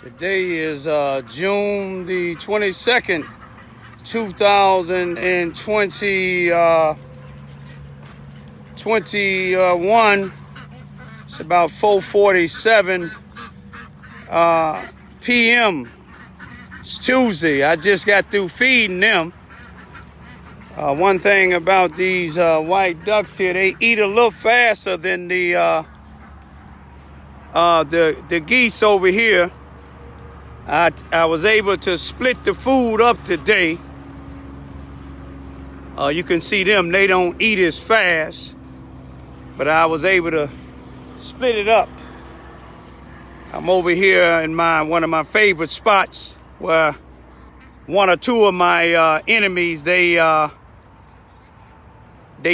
Today is June the 22nd, 2021. It's about 4:47 p.m. It's Tuesday. I just got through feeding them. One thing about these white ducks here, they eat a little faster than the geese over here. I was able to split the food up today. You can see them, they don't eat as fast, but I was able to split it up. I'm over here in one of my favorite spots where one or two of my enemies, they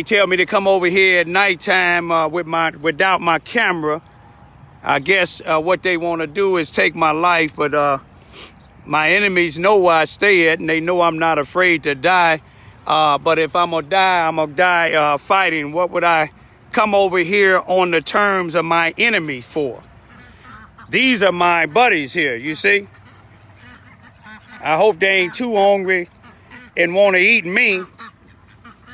tell me to come over here at nighttime without my camera. I guess what they want to do is take my life, but my enemies know where I stay at, and they know I'm not afraid to die. But if I'm gonna die fighting. What would I come over here on the terms of my enemies for? These are my buddies here, you see? I hope they ain't too hungry and want to eat me.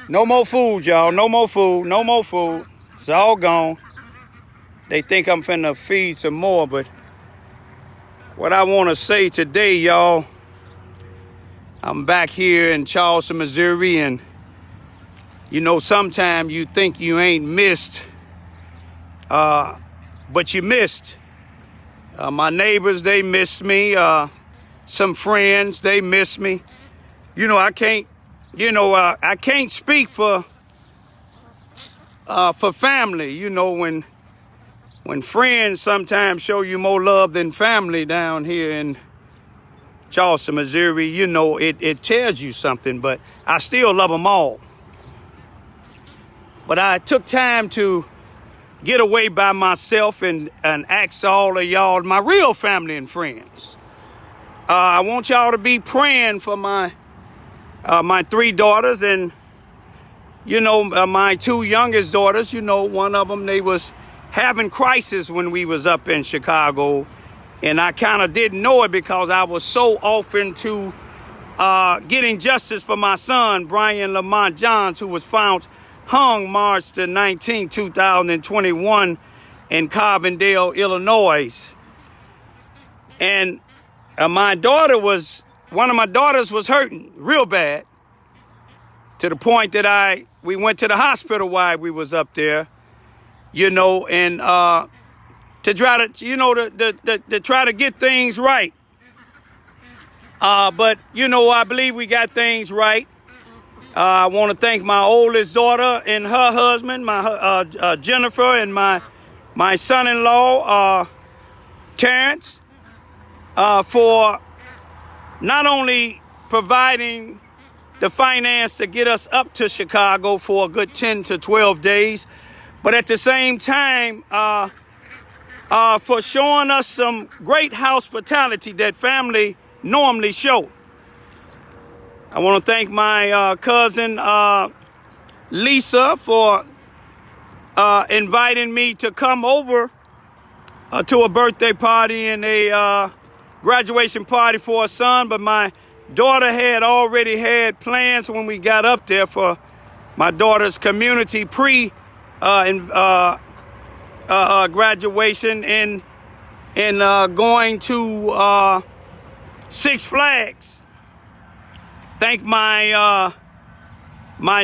No more food, y'all. No more food. No more food. It's all gone. They think I'm finna feed some more, but what I want to say today, y'all, I'm back here in Charleston, Missouri, and you know, sometimes you think you ain't missed, but you missed. My neighbors, they missed me. Some friends, they miss me. You know, I can't speak for family. You know, when friends sometimes show you more love than family down here in Charleston, Missouri, you know, it tells you something, but I still love them all. But I took time to get away by myself and ask all of y'all, my real family and friends. I want y'all to be praying for my three daughters and, you know, my two youngest daughters. You know, one of them, they was having crisis when we was up in Chicago, and I kind of didn't know it because I was so off into getting justice for my son, Brian Lamont Johns, who was found hung March the 19th, 2021 in Carbondale, Illinois. And one of my daughters was hurting real bad, to the point that we went to the hospital while we was up there. You know, and to try to, you know, to try to get things right. But, you know, I believe we got things right. I want to thank my oldest daughter and her husband, my Jennifer, and my son-in-law, Terrence, for not only providing the finance to get us up to Chicago for a good 10 to 12 days, but at the same time, for showing us some great hospitality that family normally show. I want to thank my cousin Lisa for inviting me to come over to a birthday party and a graduation party for her son. But my daughter had already had plans when we got up there for my daughter's community graduation and going to Six Flags. Thank my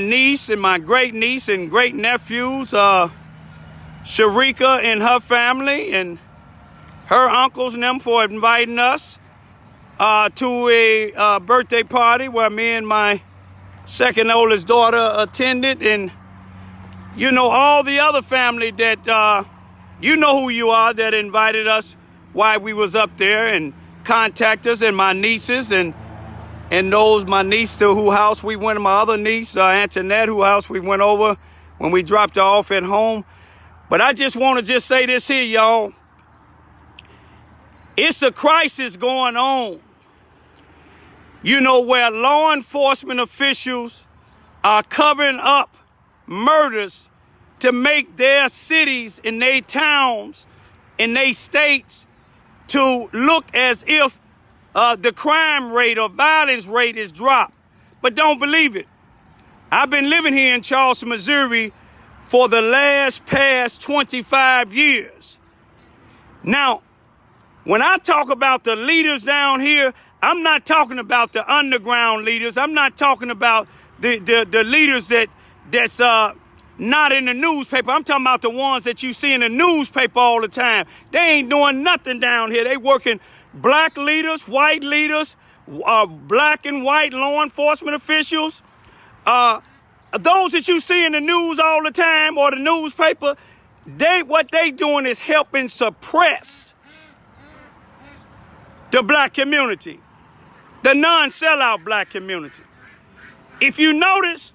niece and my great niece and great nephews, Sharika and her family and her uncles and them for inviting us to a birthday party where me and my second oldest daughter attended. And you know, all the other family that, you know who you are, that invited us while we was up there and contact us, and my nieces and my niece to whose house we went, my other niece, Antoinette, whose house we went over when we dropped her off at home. But I just want to say this here, y'all. It's a crisis going on, you know, where law enforcement officials are covering up murders to make their cities and their towns and their states to look as if the crime rate or violence rate is dropped. But don't believe it. I've been living here in Charleston, Missouri for the past 25 years. Now, when I talk about the leaders down here, I'm not talking about the underground leaders. I'm not talking about the leaders that's not in the newspaper. I'm talking about the ones that you see in the newspaper all the time. They ain't doing nothing down here. They working black leaders, white leaders, black and white law enforcement officials. Those that you see in the news all the time or the newspaper, what they doing is helping suppress the black community, the non-sellout black community. If you notice,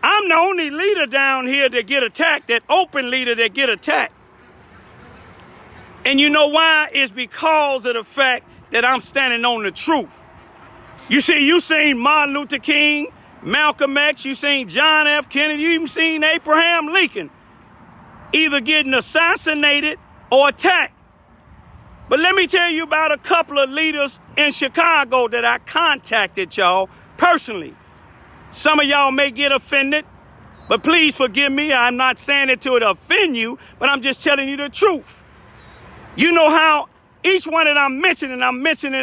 I'm the only leader down here that get attacked, that open leader that get attacked. And you know why? It's because of the fact that I'm standing on the truth. You see, you seen Martin Luther King, Malcolm X, you seen John F. Kennedy, you even seen Abraham Lincoln either getting assassinated or attacked. But let me tell you about a couple of leaders in Chicago that I contacted y'all personally. Some of y'all may get offended, but please forgive me. I'm not saying it to offend you, but I'm just telling you the truth. You know how each one that I'm mentioning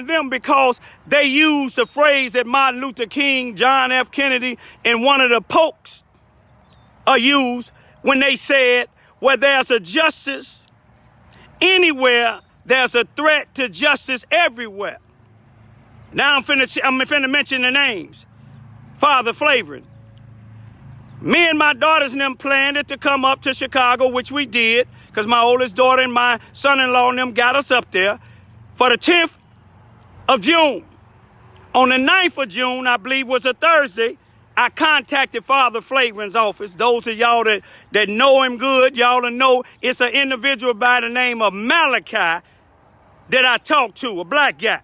them because they used the phrase that Martin Luther King, John F. Kennedy, and one of the popes used when they said, where there's a justice anywhere, there's a threat to justice everywhere. Now I'm finna mention the names. Father Flavorant. Me and my daughters and them planned it to come up to Chicago, which we did, because my oldest daughter and my son-in-law and them got us up there for the 10th of June. On the 9th of June, I believe was a Thursday, I contacted Father Flavorant's office. Those of y'all that know him good, y'all will know it's an individual by the name of Malachi that I talked to, a black guy.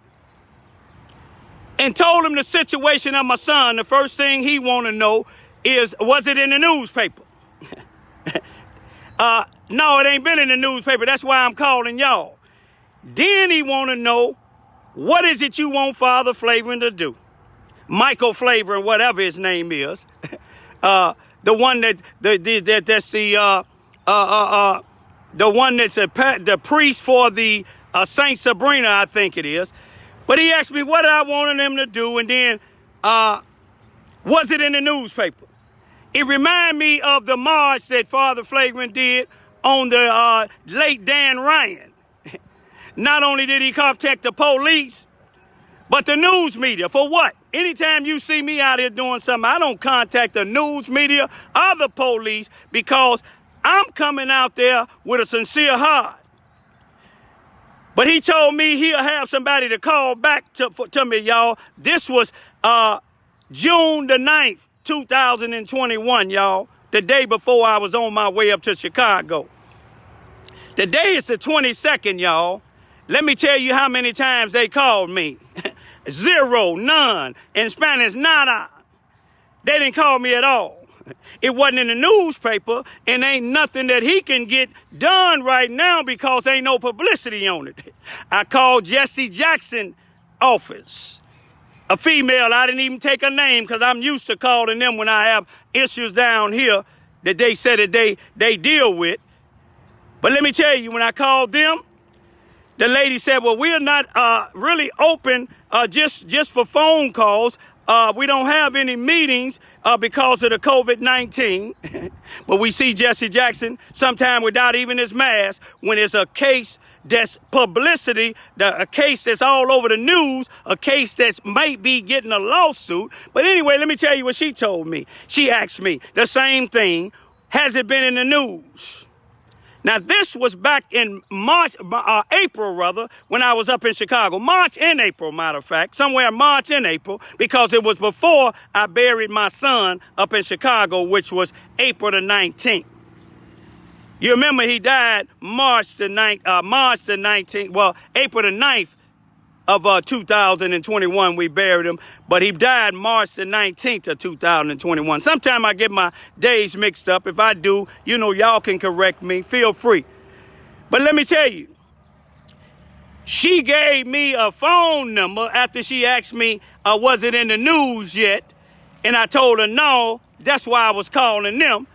And told him the situation of my son. The first thing he want to know is, was it in the newspaper? No, it ain't been in the newspaper. That's why I'm calling y'all. Then he want to know, what is it you want Father Flavorant to do? Michael Flavorant, whatever his name is. The one that's the one that's the priest for the Saint Sabrina, I think it is. But he asked me what I wanted him to do, and then was it in the newspaper? It reminded me of the march that Father Flavorant did on the late Dan Ryan. Not only did he contact the police, but the news media. For what? Anytime you see me out here doing something, I don't contact the news media or the police because I'm coming out there with a sincere heart. But he told me he'll have somebody to call back to me, y'all. This was June the 9th, 2021, y'all. The day before I was on my way up to Chicago. Today is the 22nd, y'all. Let me tell you how many times they called me. 0, none. In Spanish, nada. They didn't call me at all. It wasn't in the newspaper, and ain't nothing that he can get done right now because ain't no publicity on it. I called Jesse Jackson's office. A female, I didn't even take her name because I'm used to calling them when I have issues down here that they said that they deal with. But let me tell you, when I called them, the lady said, well, we're not really open just for phone calls. We don't have any meetings because of the COVID-19. But we see Jesse Jackson sometime without even his mask when it's a case that's publicity, a case that's all over the news, a case that might be getting a lawsuit. But anyway, let me tell you what she told me. She asked me the same thing. Has it been in the news? Now, this was back in April, when I was up in Chicago. March and April, matter of fact. Somewhere March and April, because it was before I buried my son up in Chicago, which was April the 19th. You remember he died March the 19th. Well, April the 9th of 2021, we buried him. But he died March the 19th of 2021. Sometimes I get my days mixed up. If I do, y'all can correct me. Feel free. But let me tell you, She gave me a phone number after she asked me, was it in the news yet? And I told her no, that's why I was calling them.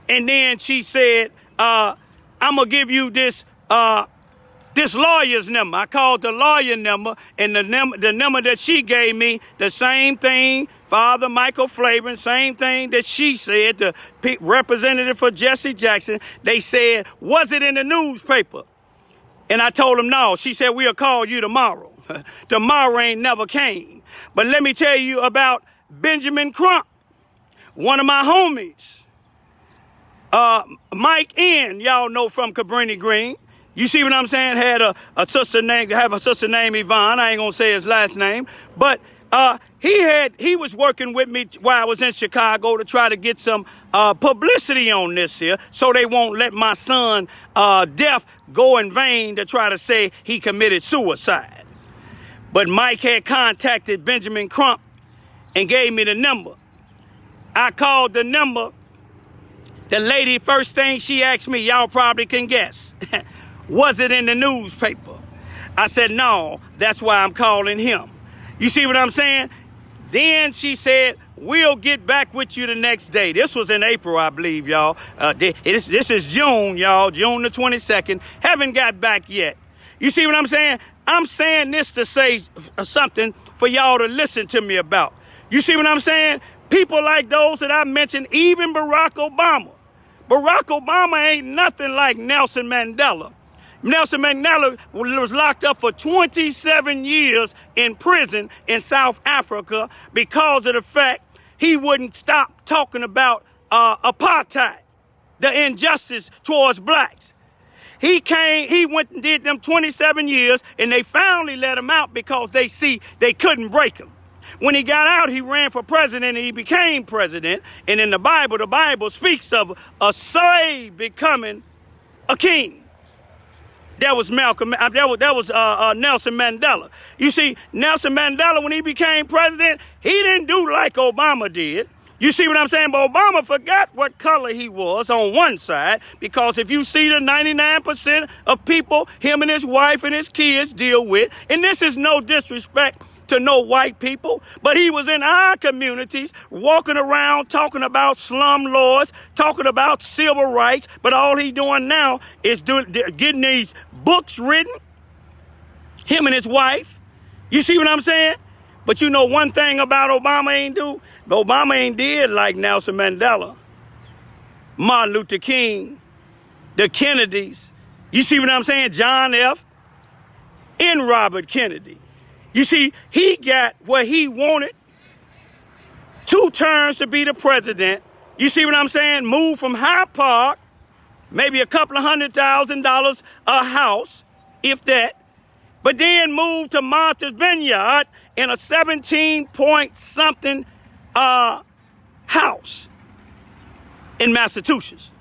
And then she said, I'm going to give you this lawyer's number. I called the lawyer number, and the number that she gave me, the same thing, Father Michael Flavin, same thing that she said, the representative for Jesse Jackson. They said, was it in the newspaper? And I told them no. She said, we'll call you tomorrow. Tomorrow ain't never came. But let me tell you about Benjamin Crump, one of my homies. Mike N, y'all know from Cabrini Green. You see what I'm saying? Had a sister named Yvonne. I ain't gonna say his last name, but he was working with me while I was in Chicago to try to get some publicity on this here, so they won't let my son death go in vain to try to say he committed suicide. But Mike had contacted Benjamin Crump and gave me the number. I called the number. The lady, first thing she asked me, y'all probably can guess, was it in the newspaper? I said, no, that's why I'm calling him. You see what I'm saying? Then she said, we'll get back with you the next day. This was in April, I believe, y'all. This is June, y'all, June the 22nd. Haven't got back yet. You see what I'm saying? I'm saying this to say something for y'all to listen to me about. You see what I'm saying? People like those that I mentioned, even Barack Obama. Barack Obama ain't nothing like Nelson Mandela. Nelson Mandela was locked up for 27 years in prison in South Africa because of the fact he wouldn't stop talking about apartheid, the injustice towards blacks. He went and did them 27 years, and they finally let him out because they see they couldn't break him. When he got out, he ran for president and he became president. And in the Bible speaks of a slave becoming a king. That was Nelson Mandela. You see, Nelson Mandela, when he became president, he didn't do like Obama did. You see what I'm saying? But Obama forgot what color he was on one side, because if you see the 99% of people him and his wife and his kids deal with, and this is no disrespect to no white people, but he was in our communities walking around talking about slum lords, talking about civil rights, but all he doing now is getting these books written, him and his wife. You see what I'm saying? But you know one thing about Obama ain't do? Obama ain't did like Nelson Mandela, Martin Luther King, the Kennedys. You see what I'm saying? John F. and Robert Kennedy. You see, he got what he wanted, 2 terms to be the president. You see what I'm saying? Moved from Hyde Park, maybe a couple of $100,000 a house, if that, but then moved to Martha's Vineyard in a 17-point-something house in Massachusetts.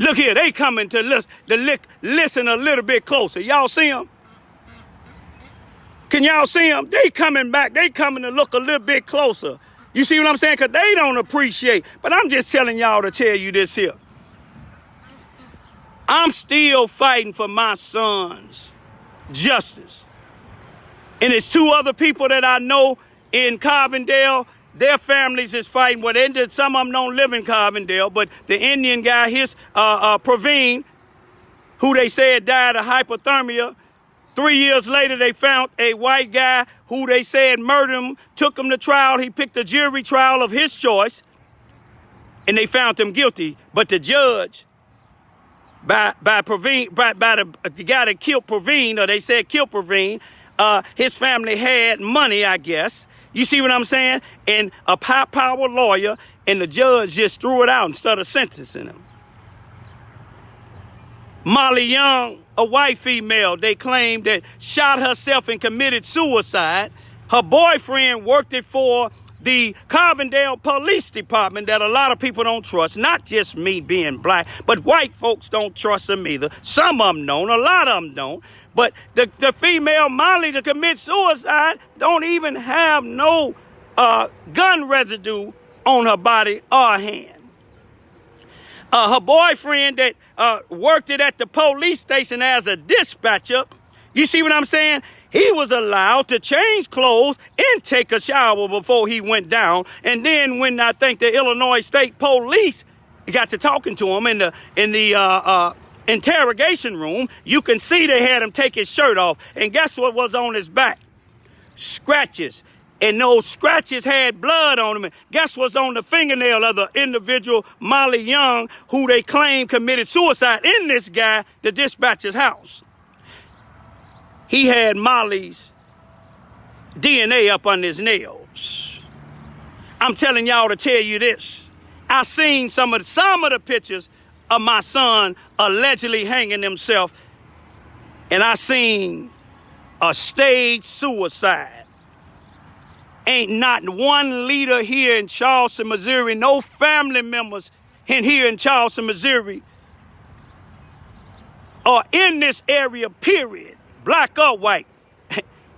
Look here, they coming to listen a little bit closer. Y'all see them? Can y'all see them? They coming back. They coming to look a little bit closer. You see what I'm saying? Because they don't appreciate. But I'm just telling y'all to tell you this here. I'm still fighting for my son's justice. And it's 2 other people that I know in Carbondale. Their families is fighting. Well, some of them don't live in Carbondale, but the Indian guy, Praveen, who they said died of hypothermia, 3 years later, they found a white guy who they said murdered him, took him to trial. He picked a jury trial of his choice, and they found him guilty. But the judge, by the guy that killed Praveen, or they said killed Praveen, his family had money, I guess. You see what I'm saying? And a high-powered lawyer, and the judge just threw it out instead of sentencing him. Molly Young, a white female, they claimed that shot herself and committed suicide. Her boyfriend worked it for the Carbondale Police Department that a lot of people don't trust. Not just me being black, but white folks don't trust them either. Some of them don't, a lot of them don't. But the female Molly to commit suicide don't even have no gun residue on her body or hand. Her boyfriend that worked it at the police station as a dispatcher You see what I'm saying? He was allowed to change clothes and take a shower before he went down. And then when I think the Illinois State Police got to talking to him in the interrogation room, you can see they had him take his shirt off. And guess what was on his back? Scratches. And those scratches had blood on them. And guess what's on the fingernail of the individual, Molly Young, who they claim committed suicide in this guy, the dispatcher's house? He had Molly's DNA up on his nails. I'm telling y'all to tell you this. I seen some of the pictures of my son allegedly hanging himself, and I seen a staged suicide. Ain't not one leader here in Charleston, Missouri, no family members here in Charleston, Missouri, or in this area, period, black or white,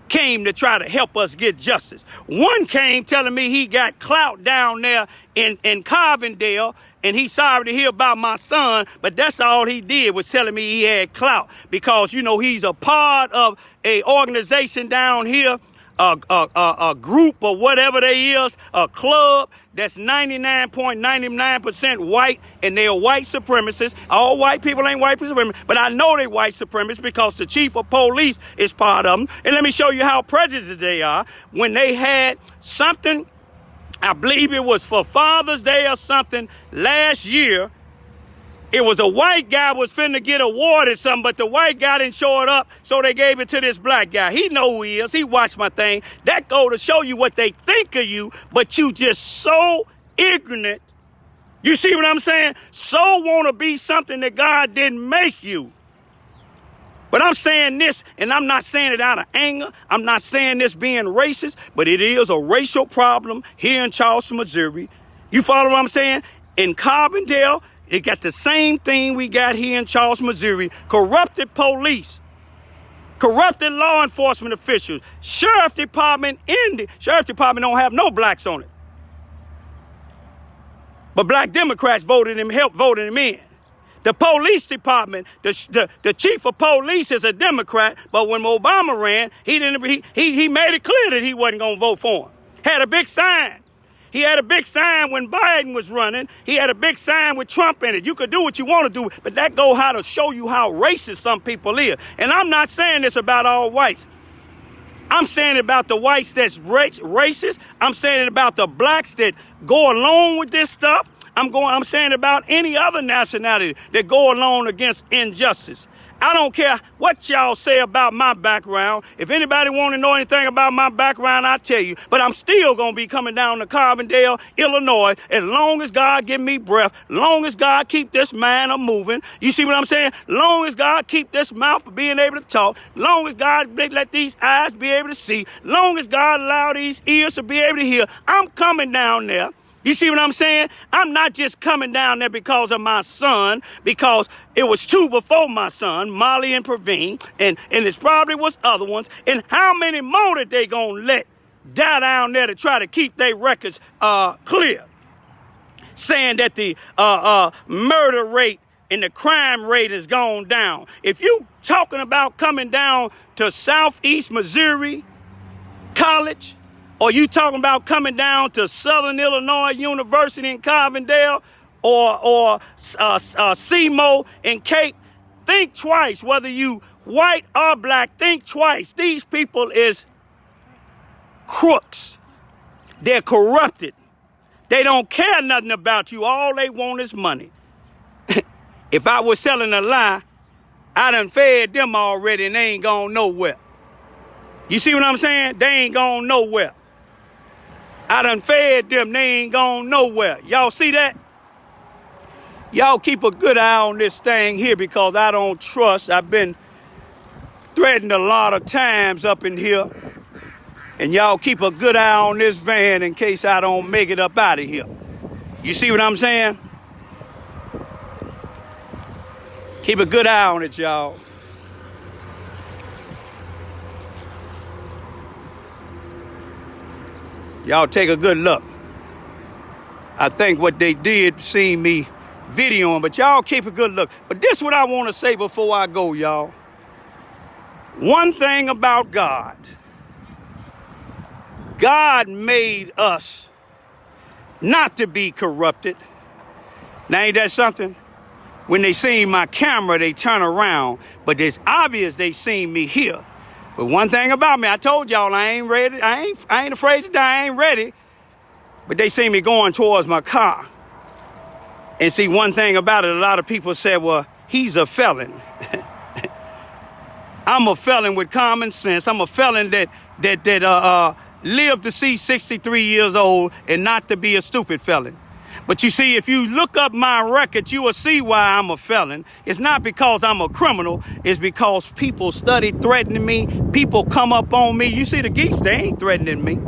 came to try to help us get justice. One came telling me he got clout down there in Carbondale, and he's sorry to hear about my son, but that's all he did was telling me he had clout because, you know, he's a part of a organization down here, a group or whatever they is, a club that's 99.99% white, and they're white supremacists. All white people ain't white supremacists, but I know they white supremacists because the chief of police is part of them. And let me show you how prejudiced they are. When they had something, I believe it was for Father's Day or something last year, it was a white guy was finna get awarded something, but the white guy didn't show it up, so they gave it to this black guy. He know who he is. He watched my thing. That go to show you what they think of you, but you just so ignorant. You see what I'm saying? So want to be something that God didn't make you. But I'm saying this, and I'm not saying it out of anger. I'm not saying this being racist, but it is a racial problem here in Charleston, Missouri. You follow what I'm saying? In Carbondale, it got the same thing we got here in Charleston, Missouri. Corrupted police, corrupted law enforcement officials, sheriff department don't have no blacks on it. But black Democrats voted him in. The police department, the chief of police is a Democrat, but when Obama ran, he made it clear that he wasn't going to vote for him. Had a big sign. He had a big sign when Biden was running. He had a big sign with Trump in it. You could do what you want to do, but that go how to show you how racist some people is. And I'm not saying this about all whites. I'm saying about the whites that's racist. I'm saying about the blacks that go along with this stuff. I'm saying about any other nationality that go along against injustice. I don't care what y'all say about my background. If anybody want to know anything about my background, I'll tell you. But I'm still going to be coming down to Carbondale, Illinois, as long as God give me breath, long as God keep this mind a moving. You see what I'm saying? Long as God keep this mouth for being able to talk, long as God let these eyes be able to see, long as God allow these ears to be able to hear, I'm coming down there. You see what I'm saying? I'm not just coming down there because of my son, because it was two before my son, Molly and Praveen, and it probably was other ones. And how many more that they gonna let die down there to try to keep their records clear? Saying that the murder rate and the crime rate has gone down. If you talking about coming down to Southeast Missouri College, or you talking about coming down to Southern Illinois University in Carbondale or SEMO in Cape, think twice. Whether you white or black, think twice. These people is crooks. They're corrupted. They don't care nothing about you. All they want is money. If I was telling a lie, I done fed them already and they ain't gone nowhere. You see what I'm saying? They ain't gone nowhere. I done fed them, they ain't gone nowhere. Y'all see that? Y'all keep a good eye on this thing here because I don't trust. I've been threatened a lot of times up in here. And y'all keep a good eye on this van in case I don't make it up out of here. You see what I'm saying? Keep a good eye on it, y'all. Y'all take a good look. I think what they did see me videoing, but y'all keep a good look. But this is what I want to say before I go, y'all. One thing about God, God made us not to be corrupted. Now, ain't that something? When they see my camera, they turn around, but it's obvious they seen me here. But one thing about me, I told y'all I ain't ready. I ain't afraid to die. I ain't ready. But they see me going towards my car. And see, one thing about it, a lot of people say, well, he's a felon. I'm a felon with common sense. I'm a felon that lived to see 63 years old and not to be a stupid felon. But you see, if you look up my record, you will see why I'm a felon. It's not because I'm a criminal. It's because people study threatening me. People come up on me. You see the geese, they ain't threatening me.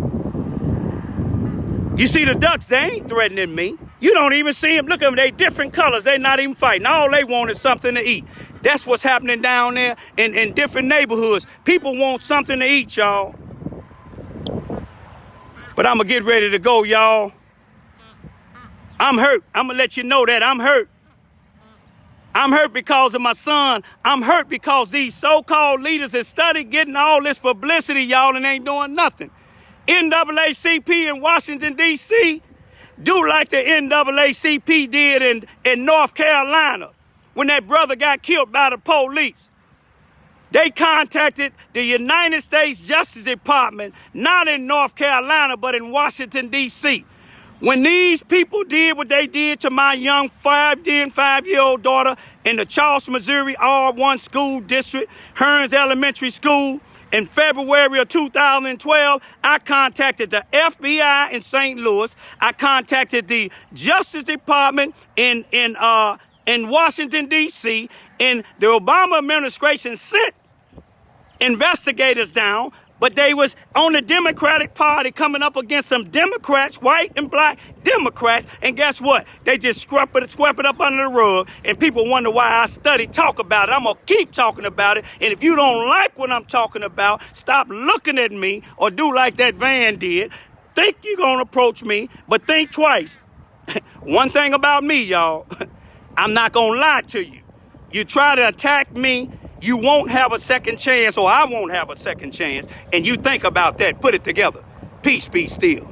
You see the ducks, they ain't threatening me. You don't even see them. Look at them. They different colors. They not even fighting. All they want is something to eat. That's what's happening down there in different neighborhoods. People want something to eat, y'all. But I'm going to get ready to go, y'all. I'm hurt. I'm going to let you know that I'm hurt. I'm hurt because of my son. I'm hurt because these so-called leaders have studied getting all this publicity, y'all, and ain't doing nothing. NAACP in Washington, D.C., do like the NAACP did in North Carolina when that brother got killed by the police. They contacted the United States Justice Department, not in North Carolina, but in Washington, D.C. When these people did what they did to my young 5-year-old daughter in the Charleston, Missouri R1 school district, Hearns Elementary School, in February of 2012, I contacted the FBI in St. Louis. I contacted the Justice Department in Washington, D.C., and the Obama administration sent investigators down, but they was on the Democratic Party coming up against some Democrats, white and black Democrats, and guess what? They just scrap it up under the rug, and people wonder why I talk about it. I'm going to keep talking about it, and if you don't like what I'm talking about, stop looking at me or do like that van did. Think you're going to approach me, but think twice. One thing about me, y'all, I'm not going to lie to you. You try to attack me, you won't have a second chance, or I won't have a second chance. And you think about that. Put it together. Peace be still.